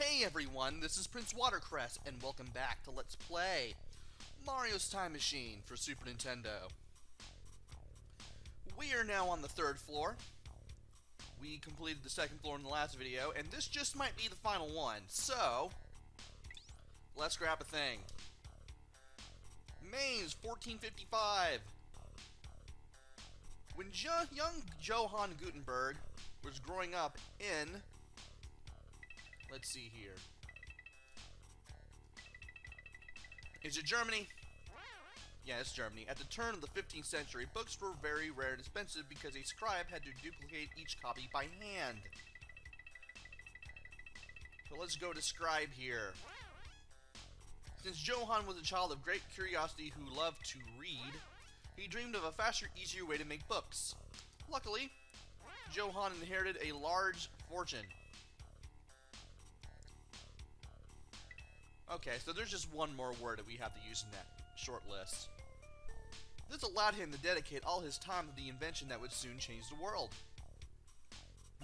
Hey everyone, this is PrinceWatercress, and welcome back to Let's Play Mario's Time Machine for Super Nintendo. We are now on the third floor. We completed the second floor in the last video, and this just might be the final one. So, let's grab a thing. Mainz 1455. When young Johann Gutenberg was growing up in... Let's see here. Is it Germany? Yeah, it's Germany. At the turn of the 15th century, books were very rare and expensive because a scribe had to duplicate each copy by hand. So let's go to scribe here. Since Johann was a child of great curiosity who loved to read, he dreamed of a faster, easier way to make books. Luckily, Johann inherited a large fortune. Okay, so there's just one more word that we have to use in that short list. This allowed him to dedicate all his time to the invention that would soon change the world.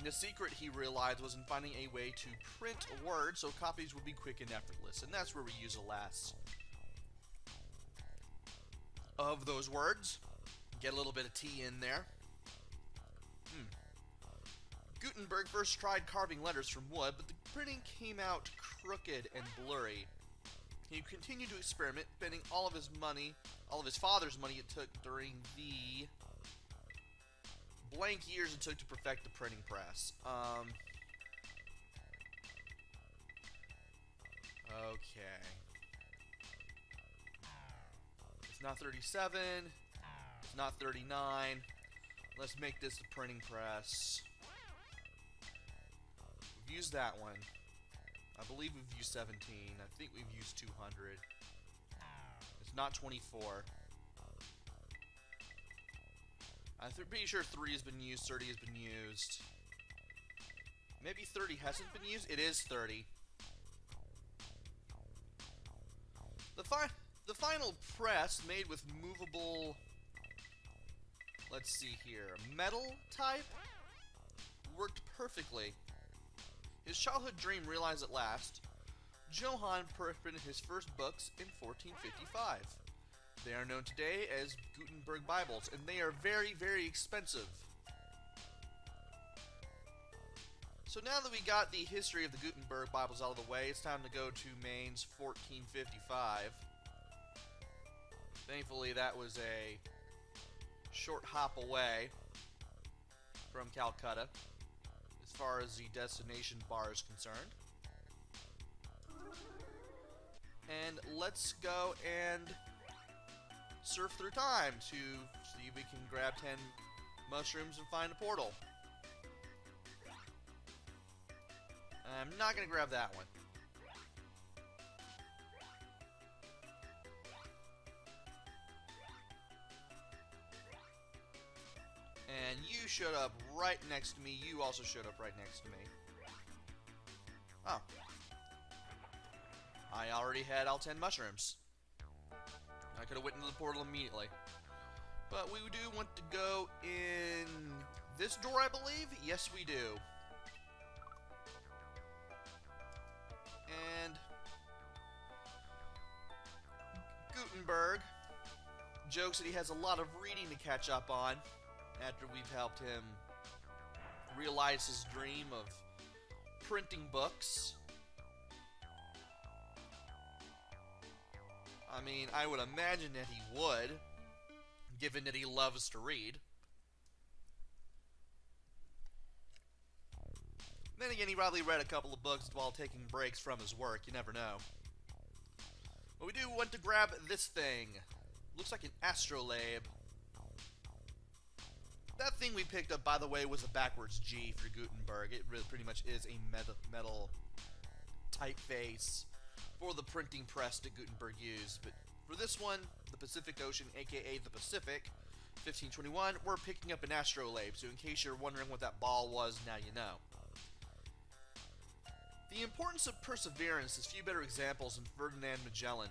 The secret, he realized, was in finding a way to print words so copies would be quick and effortless, and that's where we use the last of those words. Get a little bit of T in there. Gutenberg first tried carving letters from wood, but the printing came out crooked and blurry. He continued to experiment, spending all of his father's money it took during the blank years it took to perfect the printing press. Okay. It's not 37. It's not 39. Let's make this a printing press. We've used that one. I believe we've used 17. I think we've used 200. It's not 24. I'm pretty sure 3 has been used, 30 has been used. Maybe 30 hasn't been used? It is 30. The final press, made with movable... Let's see here. Metal type? Worked perfectly. His childhood dream realized at last. Johann printed his first books in 1455. They are known today as Gutenberg Bibles, and they are very, very expensive. So now that we got the history of the Gutenberg Bibles out of the way, it's time to go to Mainz 1455. Thankfully, that was a short hop away from Calcutta, as far as the destination bar is concerned. And let's go and surf through time to see if we can grab 10 mushrooms and find a portal. I'm not going to grab that one. And you showed up right next to me. You also showed up right next to me. Oh. I already had all 10 mushrooms. I could have went into the portal immediately. But we do want to go in this door, I believe? Yes, we do. And Gutenberg jokes that he has a lot of reading to catch up on after we've helped him realize his dream of printing books. I mean, I would imagine that he would, given that he loves to read. Then again, he probably read a couple of books while taking breaks from his work. You never know. But we do want to grab this thing. Looks like an astrolabe. That thing we picked up, by the way, was a backwards G for Gutenberg. It really pretty much is a metal typeface for the printing press that Gutenberg used. But for this one, the Pacific Ocean, aka the Pacific, 1521, we're picking up an astrolabe. So in case you're wondering what that ball was, now you know. The importance of perseverance has few better examples than Ferdinand Magellan.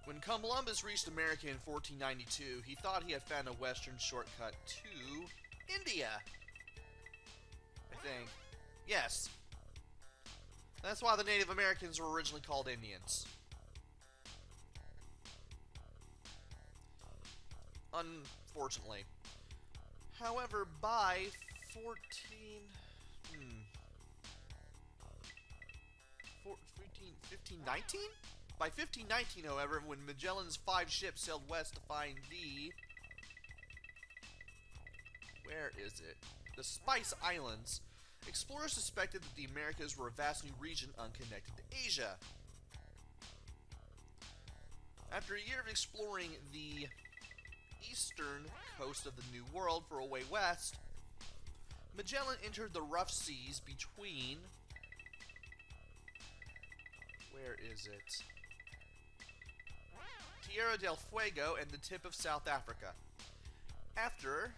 When Columbus reached America in 1492, he thought he had found a western shortcut to India. I think. Yes. That's why the Native Americans were originally called Indians. Unfortunately. However, by 1519? By 1519, however, when Magellan's 5 ships sailed west to find the... Where is it? The Spice Islands, explorers suspected that the Americas were a vast new region unconnected to Asia. After a year of exploring the eastern coast of the New World for a way west, Magellan entered the rough seas between... Where is it? Tierra del Fuego and the tip of South Africa. After...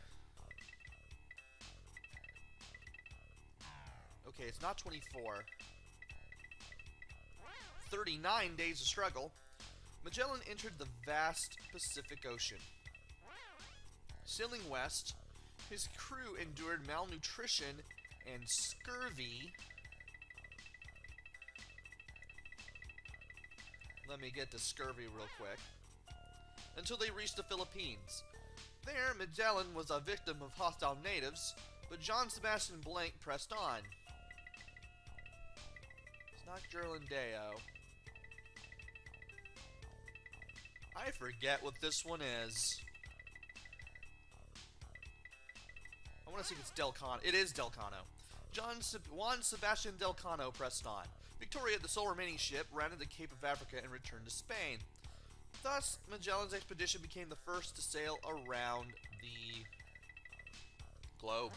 Okay, it's not 24. 39 days of struggle, Magellan entered the vast Pacific Ocean. Sailing west, his crew endured malnutrition and scurvy. Let me get to scurvy real quick. Until they reached the Philippines. There, Magellan was a victim of hostile natives, but John Sebastian Blank pressed on. It's not Ghirlandaio. I forget what this one is. I want to see if it's Delcano. It is Delcano. Juan Sebastian Delcano pressed on. Victoria, the sole remaining ship, rounded the Cape of Africa and returned to Spain. Thus, Magellan's expedition became the first to sail around the globe.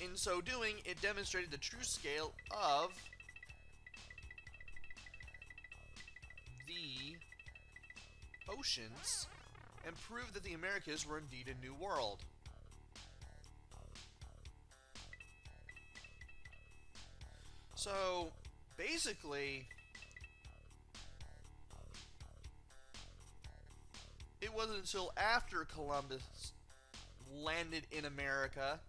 In so doing, it demonstrated the true scale of the oceans and proved that the Americas were indeed a new world. So, basically, it wasn't until after Columbus landed in America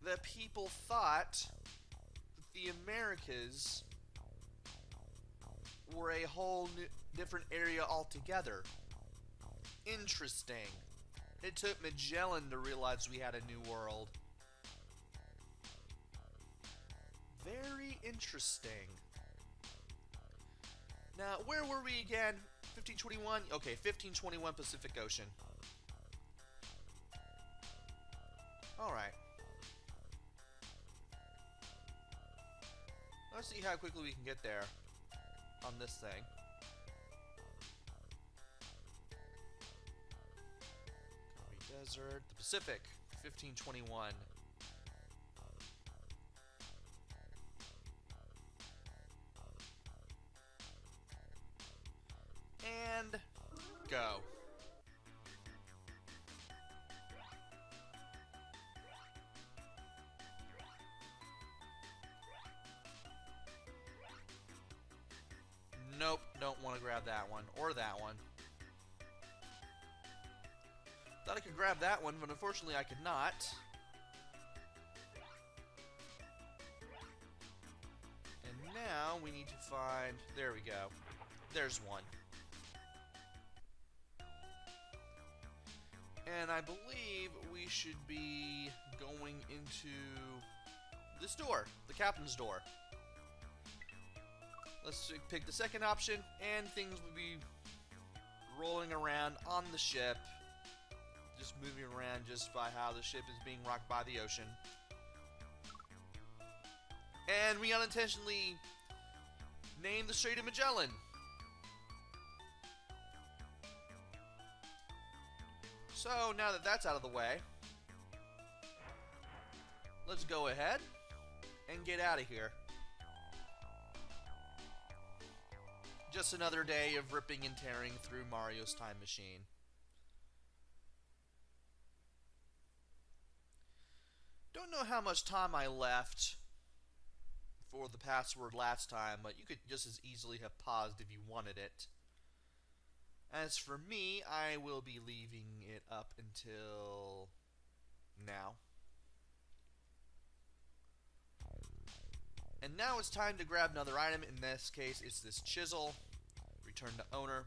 that people thought that the Americas were a whole different area altogether. Interesting. It took Magellan to realize we had a new world. Very interesting. Now, where were we again? 1521? Okay, 1521 Pacific Ocean. Alright. Let's see how quickly we can get there on this thing. Gobi Desert, the Pacific, 1521. And go. Nope, don't want to grab that one, or that one. Thought I could grab that one, but unfortunately I could not. And now we need to find... There we go. There's one. And I believe we should be going into this door, the captain's door. Let's pick the second option, and things will be rolling around on the ship. Just moving around just by how the ship is being rocked by the ocean. And we unintentionally named the Strait of Magellan. So, now that that's out of the way, let's go ahead and get out of here. Just another day of ripping and tearing through Mario's time machine. Don't know how much time I left for the password last time, but you could just as easily have paused if you wanted it. As for me, I will be leaving it up until now. Now it's time to grab another item. In this case, it's this chisel. Return to owner.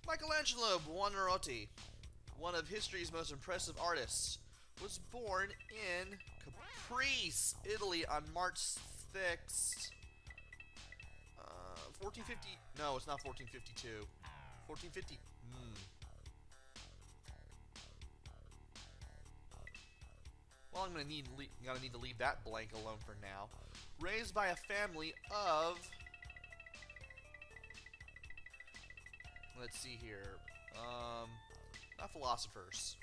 Michelangelo Buonarroti, one of history's most impressive artists, was born in Caprice, Italy on March 6th, 1450. No, it's not 1452. 1450. Well, I'm gonna need to leave that blank alone for now. Raised by a family of, let's see here, not philosophers,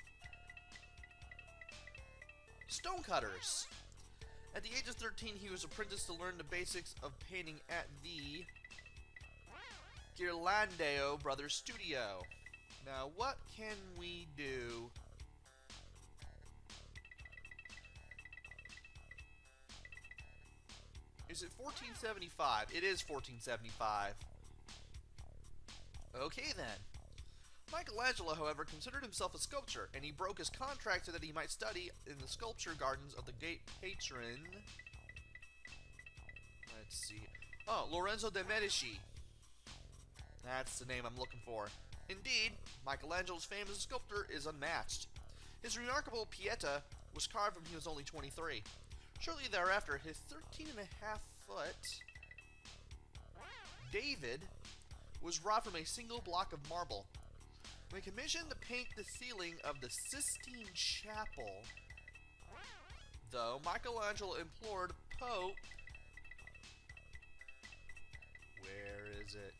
stonecutters. At the age of 13, he was apprenticed to learn the basics of painting at the Ghirlandaio Brothers Studio. Now, what can we do? Is it 1475? It is 1475. Okay then. Michelangelo, however, considered himself a sculptor, and he broke his contract so that he might study in the sculpture gardens of the great patron. Let's see. Oh, Lorenzo de' Medici. That's the name I'm looking for. Indeed, Michelangelo's fame as a sculptor is unmatched. His remarkable Pieta was carved when he was only 23. Shortly thereafter, his 13.5-foot David was wrought from a single block of marble. When commissioned to paint the ceiling of the Sistine Chapel, though, Michelangelo implored Pope... Where is it?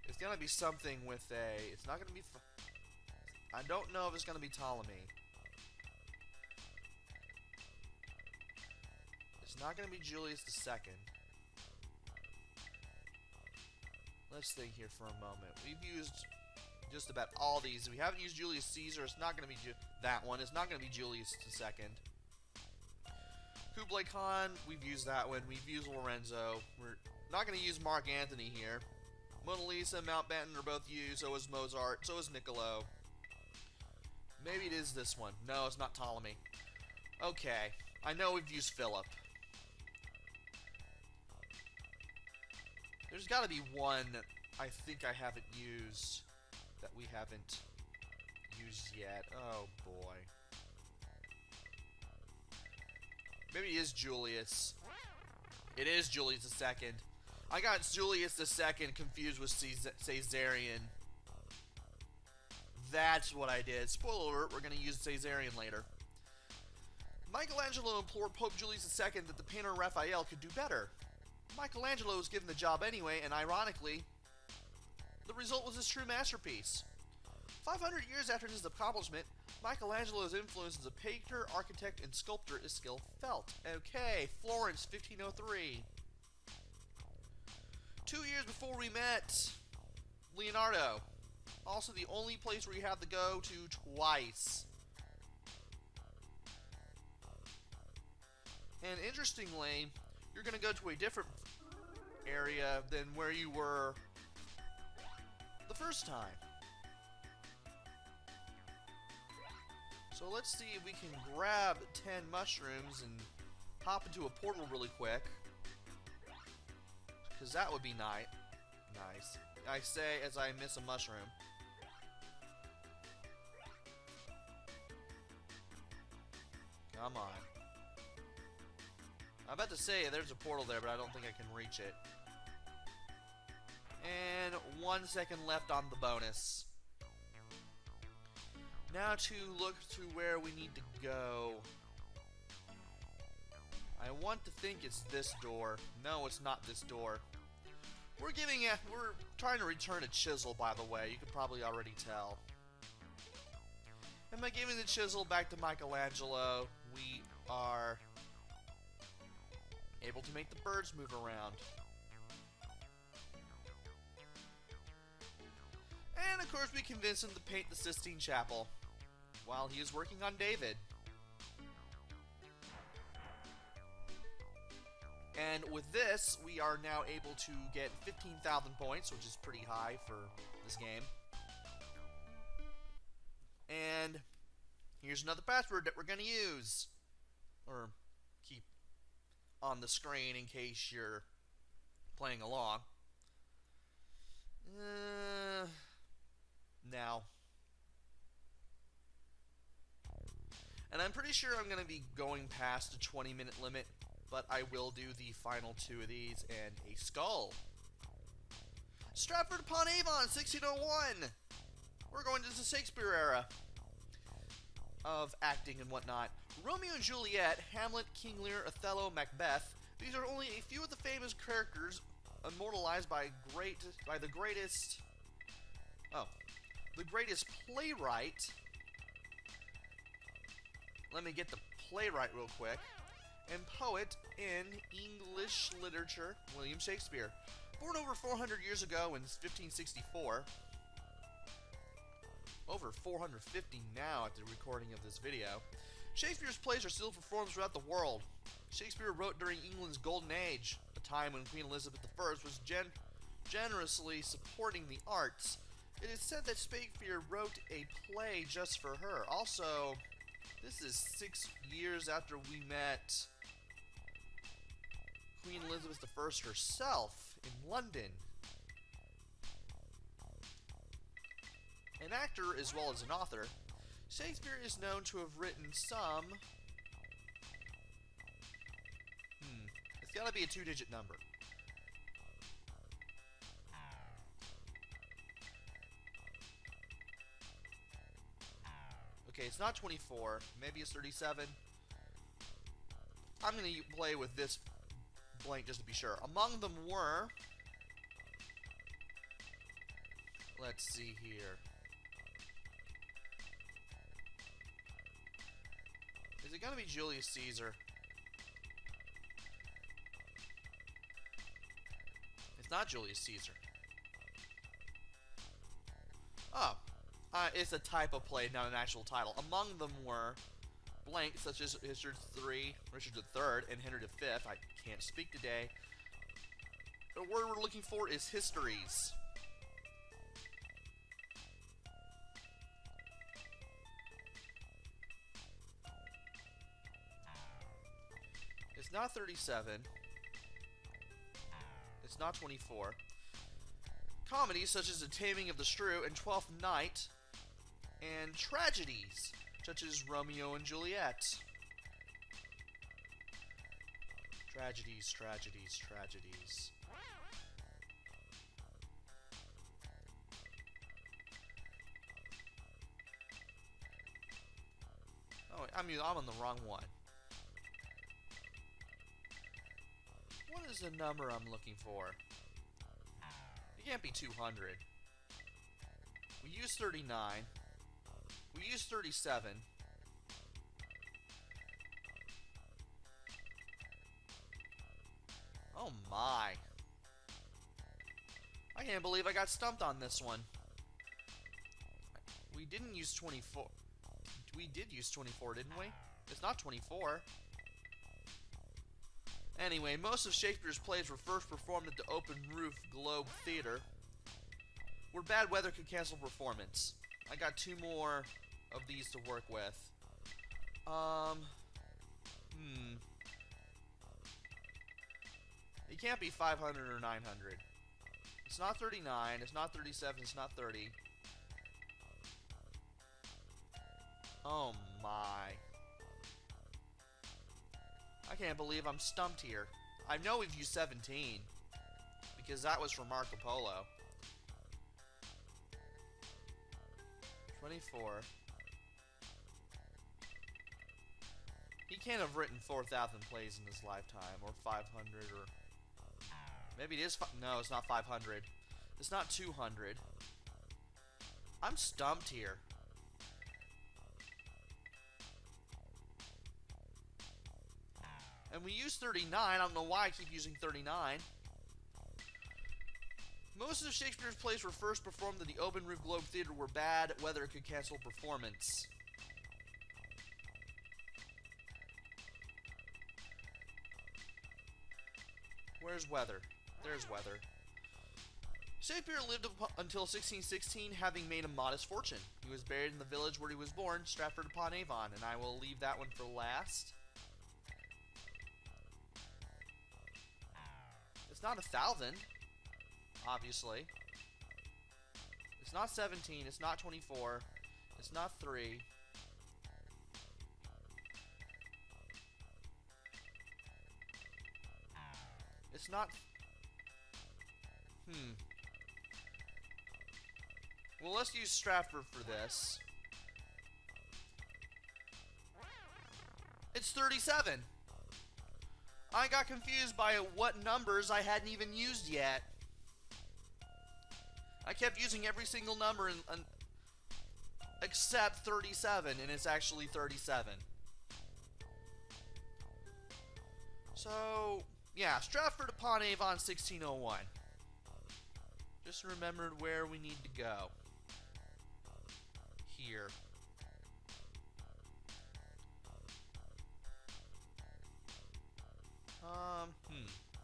It's gonna be something with a... It's not gonna be... I don't know if it's gonna be Ptolemy. It's not gonna be Julius II. Let's think here for a moment. We've used just about all these. We haven't used Julius Caesar. It's not going to be that one. It's not going to be Julius II. Kublai Khan, we've used that one. We've used Lorenzo. We're not going to use Mark Antony here. Mona Lisa, Mountbatten are both used. So is Mozart. So is Niccolo. Maybe it is this one. No, it's not Ptolemy. Okay. I know we've used Philip. There's got to be one I think I haven't used that we haven't used yet. Oh, boy. Maybe it is Julius. It is Julius II. I got Julius II confused with Caesarion. That's what I did. Spoiler alert, we're going to use Caesarion later. Michelangelo implored Pope Julius II that the painter Raphael could do better. Michelangelo was given the job anyway, and ironically, the result was his true masterpiece. 500 years after his accomplishment, Michelangelo's influence as a painter, architect, and sculptor is still felt. Okay, Florence, 1503. 2 years before we met Leonardo. Also the only place where you have to go to twice. And interestingly, you're going to go to a different area than where you were the first time. So let's see if we can grab 10 mushrooms and hop into a portal really quick. Because that would be nice. I say as I miss a mushroom. Come on. I'm about to say there's a portal there, but I don't think I can reach it. And 1 second left on the bonus. Now to look to where we need to go. I want to think it's this door. No, it's not this door. We're trying to return a chisel, by the way. You could probably already tell. And by giving the chisel back to Michelangelo, we are able to make the birds move around. And of course we convince him to paint the Sistine Chapel while he is working on David. And with this, we are now able to get 15,000 points, which is pretty high for this game. And here's another password that we're going to use. Or keep on the screen in case you're playing along. Now. And I'm pretty sure I'm going to be going past the 20-minute limit, but I will do the final two of these and a skull. Stratford upon Avon, 1601. We're going to the Shakespeare era of acting and whatnot. Romeo and Juliet, Hamlet, King Lear, Othello, Macbeth. These are only a few of the famous characters immortalized by the greatest playwright. Let me get the playwright real quick. And poet in English literature, William Shakespeare. Born over 400 years ago in 1564. Over 450 now at the recording of this video. Shakespeare's plays are still performed throughout the world. Shakespeare wrote during England's Golden Age, a time when Queen Elizabeth I was generously supporting the arts. It is said that Shakespeare wrote a play just for her. Also, this is 6 years after we met Queen Elizabeth I herself in London. An actor as well as an author, Shakespeare is known to have written some... It's gotta be a 2-digit number. Okay, it's not 24. Maybe it's 37. I'm gonna play with this blank just to be sure. Among them were... Let's see here. Is it gonna be Julius Caesar? It's not Julius Caesar. Oh. It's a type of play, not an actual title. Among them were blank, such as Richard III, and Henry V. I can't speak today. The word we're looking for is histories. It's not 37. It's not 24. Comedies such as The Taming of the Shrew and Twelfth Night, and tragedies such as Romeo and Juliet. Tragedies, tragedies, tragedies. Oh, I'm on the wrong one. What is the number I'm looking for? It can't be 200. We use 39. We use 37. Oh my. I can't believe I got stumped on this one. We didn't use 24. We did use 24, didn't we? It's not 24. Anyway, most of Shakespeare's plays were first performed at the Open Roof Globe Theatre, where bad weather could cancel performance. I got 2 more of these to work with. It can't be 500 or 900. It's not 39, it's not 37, it's not 30. Oh my. I can't believe I'm stumped here. I know we've used 17, because that was from Marco Polo. 24. He can't have written 4,000 plays in his lifetime, or 500, or... Maybe it is... No, it's not 500. It's not 200. I'm stumped here. And we use 39. I don't know why I keep using 39. Most of Shakespeare's plays were first performed at the Open Roof Globe Theatre where bad weather could cancel performance. Where's weather? There's weather. Shakespeare lived until 1616, having made a modest fortune. He was buried in the village where he was born, Stratford upon Avon, and I will leave that one for last. It's not 1,000, obviously. It's not 17, it's not 24, it's not 3. It's not... Well, let's use Stratford for this. It's 37. I got confused by what numbers I hadn't even used yet. I kept using every single number except 37, and it's actually 37. So, yeah, Stratford upon Avon, 1601. Just remembered where we need to go. Here.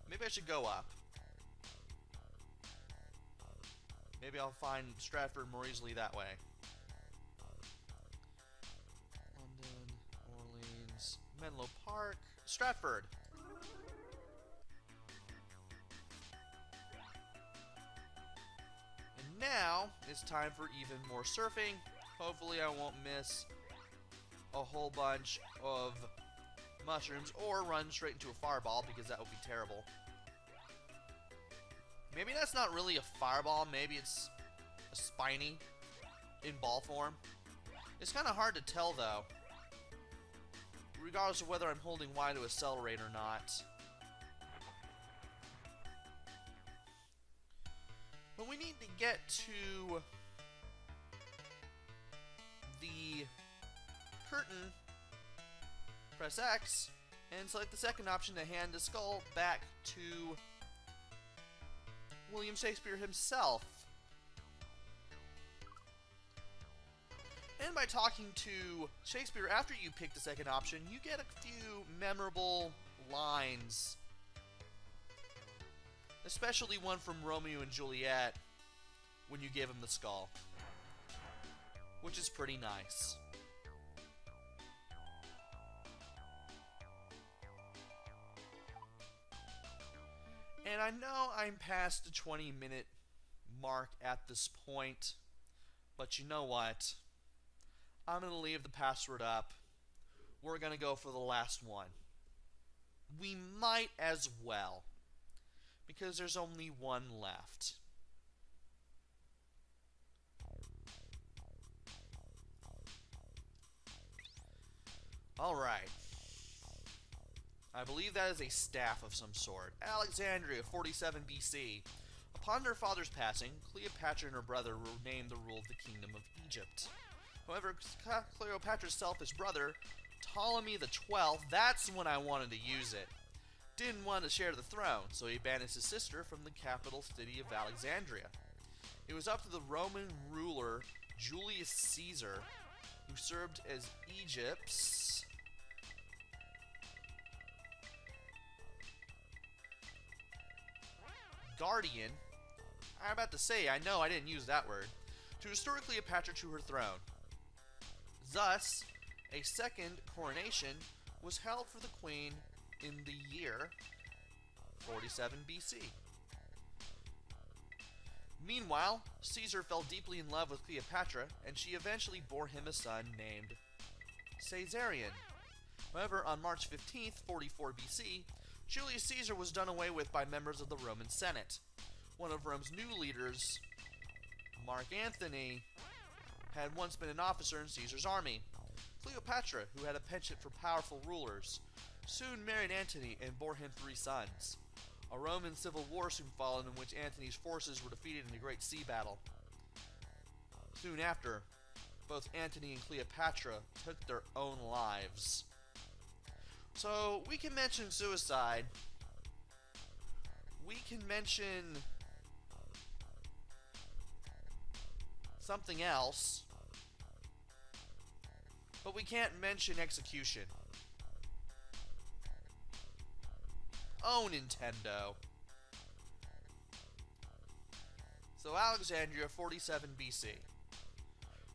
Maybe I should go up. Maybe I'll find Stratford more easily that way. London, Orleans, Menlo Park, Stratford. And now it's time for even more surfing. Hopefully I won't miss a whole bunch of mushrooms or run straight into a fireball, because that would be terrible. Maybe that's not really a fireball, maybe it's a spiny in ball form. It's kind of hard to tell though, regardless of whether I'm holding Y to accelerate or not. But we need to get to the curtain, press X, and select the second option to hand the skull back to William Shakespeare himself. And by talking to Shakespeare after you pick the second option, you get a few memorable lines. Especially one from Romeo and Juliet when you give him the skull, which is pretty nice. And I know I'm past the 20-minute mark at this point, but you know what? I'm going to leave the password up. We're going to go for the last one. We might as well, because there's only one left. Alright. I believe that is a staff of some sort. Alexandria, 47 BC. Upon their father's passing, Cleopatra and her brother were named to rule the kingdom of Egypt. However, Cleopatra's selfish brother, Ptolemy XII, that's when I wanted to use it, didn't want to share the throne, so he banished his sister from the capital city of Alexandria. It was up to the Roman ruler Julius Caesar, who served as Egypt's guardian. I'm about to say, I know I didn't use that word, to restore Cleopatra to her throne. Thus, a second coronation was held for the queen in the year 47 BC. Meanwhile, Caesar fell deeply in love with Cleopatra, and she eventually bore him a son named Caesarion. However, on March 15th, 44 BC, Julius Caesar was done away with by members of the Roman Senate. One of Rome's new leaders, Mark Antony, had once been an officer in Caesar's army. Cleopatra, who had a penchant for powerful rulers, soon married Antony and bore him 3 sons. A Roman civil war soon followed, in which Antony's forces were defeated in a great sea battle. Soon after, both Antony and Cleopatra took their own lives. So, we can mention suicide. We can mention something else. But we can't mention execution. Oh, Nintendo. So, Alexandria, 47 BC.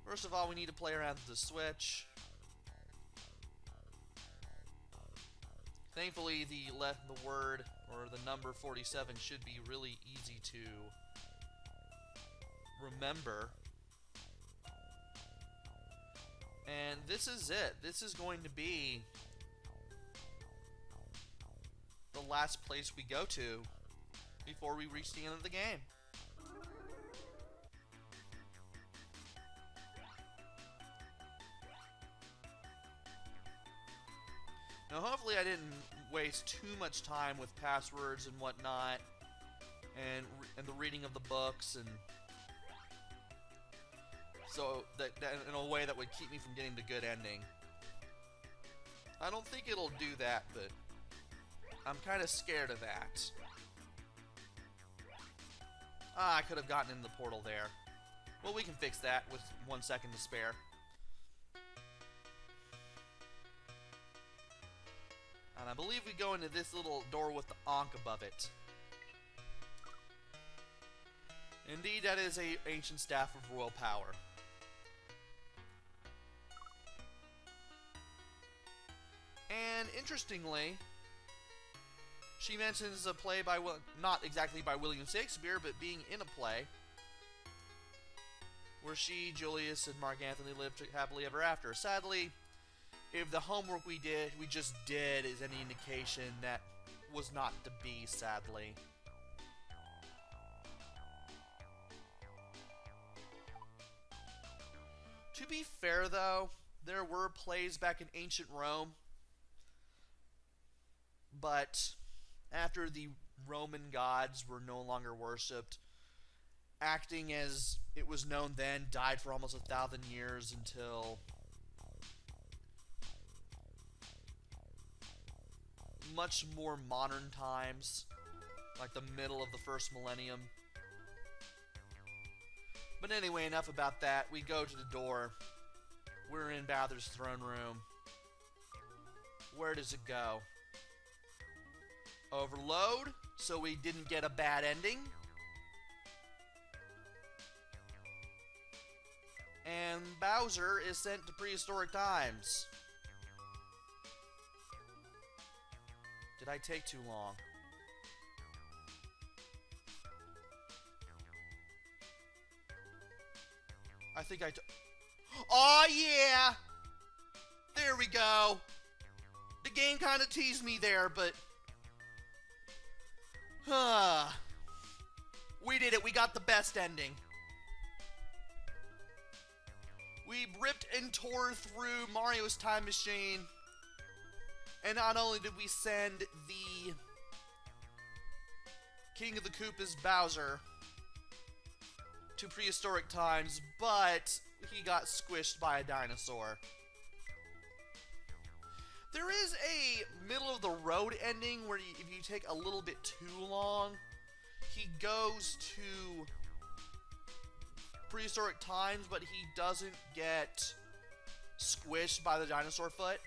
First of all, we need to play around with the Switch. Thankfully, the word or the number 47 should be really easy to remember. And this is it. This is going to be the last place we go to before we reach the end of the game. Now, hopefully I didn't waste too much time with passwords and whatnot, and the reading of the books, and so that in a way that would keep me from getting the good ending. I don't think it'll do that, but I'm kind of scared of that. I could have gotten in the portal there. Well, we can fix that with 1 second to spare. And I believe we go into this little door with the Ankh above it. Indeed, that is a ancient staff of royal power. And interestingly, she mentions a play by, not exactly by William Shakespeare, but being in a play where she, Julius, and Mark Antony lived happily ever after. Sadly, if the homework we just did is any indication, that was not to be, sadly. To be fair, though, there were plays back in ancient Rome, but after the Roman gods were no longer worshipped, acting as it was known then died for almost 1,000 years until much more modern times, like the middle of the first millennium. But anyway, enough about that. We go to the door. We're in Bowther's throne room. Where does it go? Overload, so we didn't get a bad ending. And Bowser is sent to prehistoric times. Did I take too long? I think I took... Oh, yeah! There we go! The game kind of teased me there, but... we did it. We got the best ending. We ripped and tore through Mario's time machine. And not only did we send the King of the Koopas, Bowser, to prehistoric times, but he got squished by a dinosaur. There is a middle-of-the-road ending where if you take a little bit too long, he goes to prehistoric times, but he doesn't get squished by the dinosaur foot.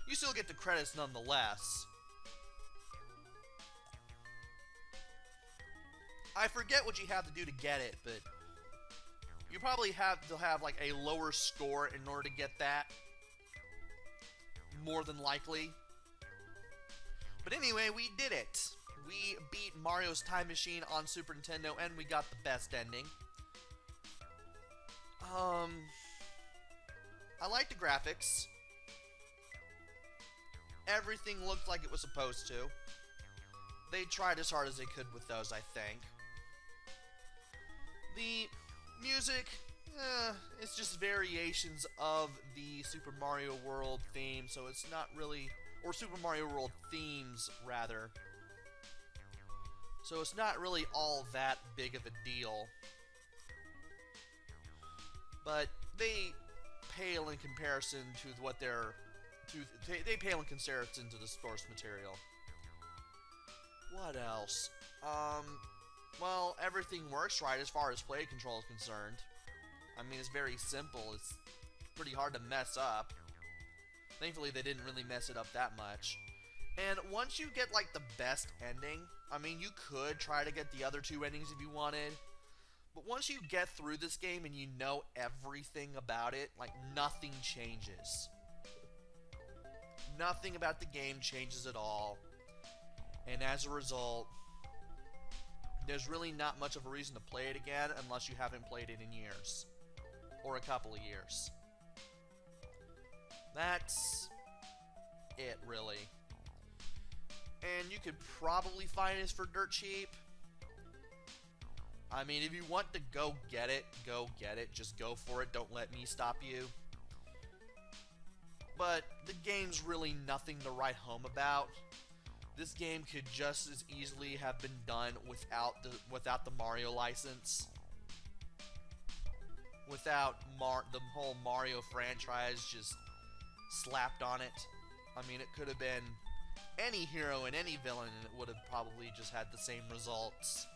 You still get the credits nonetheless. I forget what you have to do to get it, but you probably have to have like a lower score in order to get that. More than likely. But anyway, we did it. We beat Mario's Time Machine on Super Nintendo, and we got the best ending. I like the graphics. Everything looked like it was supposed to. They tried as hard as they could with those, I think. The music, it's just variations of the Super Mario World theme, so it's not really... Or Super Mario World themes, rather. So it's not really all that big of a deal. But they pale in comparison to what they're... They pale in comparison to the source material. What else? Well, everything works right as far as play control is concerned. I mean, it's very simple. It's pretty hard to mess up. Thankfully, they didn't really mess it up that much. And once you get, like, the best ending, I mean, you could try to get the other two endings if you wanted. But once you get through this game and you know everything about it, like, nothing changes. nothing about the game changes at all. And as a result, there's really not much of a reason to play it again unless you haven't played it in years. Or a couple of years. That's it, really. And you could probably find this for dirt cheap. I mean, if you want to go get it, go get it. Just go for it. Don't let me stop you. But the game's really nothing to write home about. This game could just as easily have been done without the Mario license. Without the whole Mario franchise just slapped on it. I mean, it could have been any hero and any villain, and it would have probably just had the same results.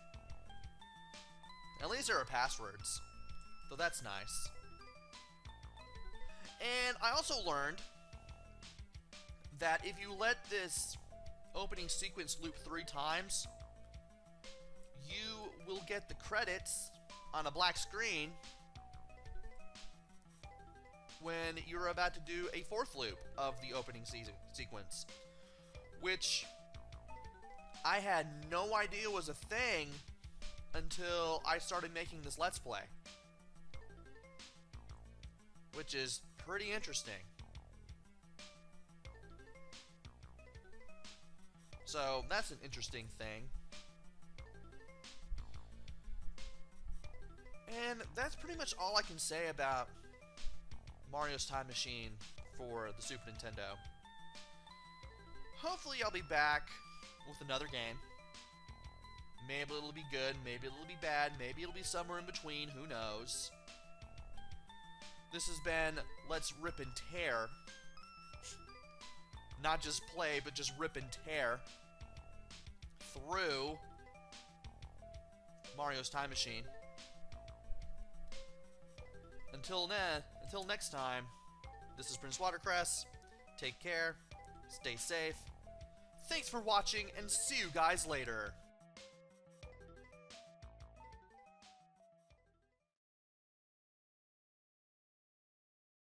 At least there are passwords, so that's nice. And I also learned that if you let this opening sequence loop 3 times, you will get the credits on a black screen when you're about to do a 4th loop of the opening sequence, which I had no idea was a thing until I started making this Let's Play, which is pretty interesting. So that's an interesting thing. And that's pretty much all I can say about Mario's Time Machine for the Super Nintendo. Hopefully I'll be back with another game. Maybe it'll be good, maybe it'll be bad, maybe it'll be somewhere in between, who knows. This has been Let's Rip and Tear. Not just play, but just rip and tear through Mario's Time Machine. Until next time, this is PrinceWatercress. Take care, stay safe. Thanks for watching, and see you guys later.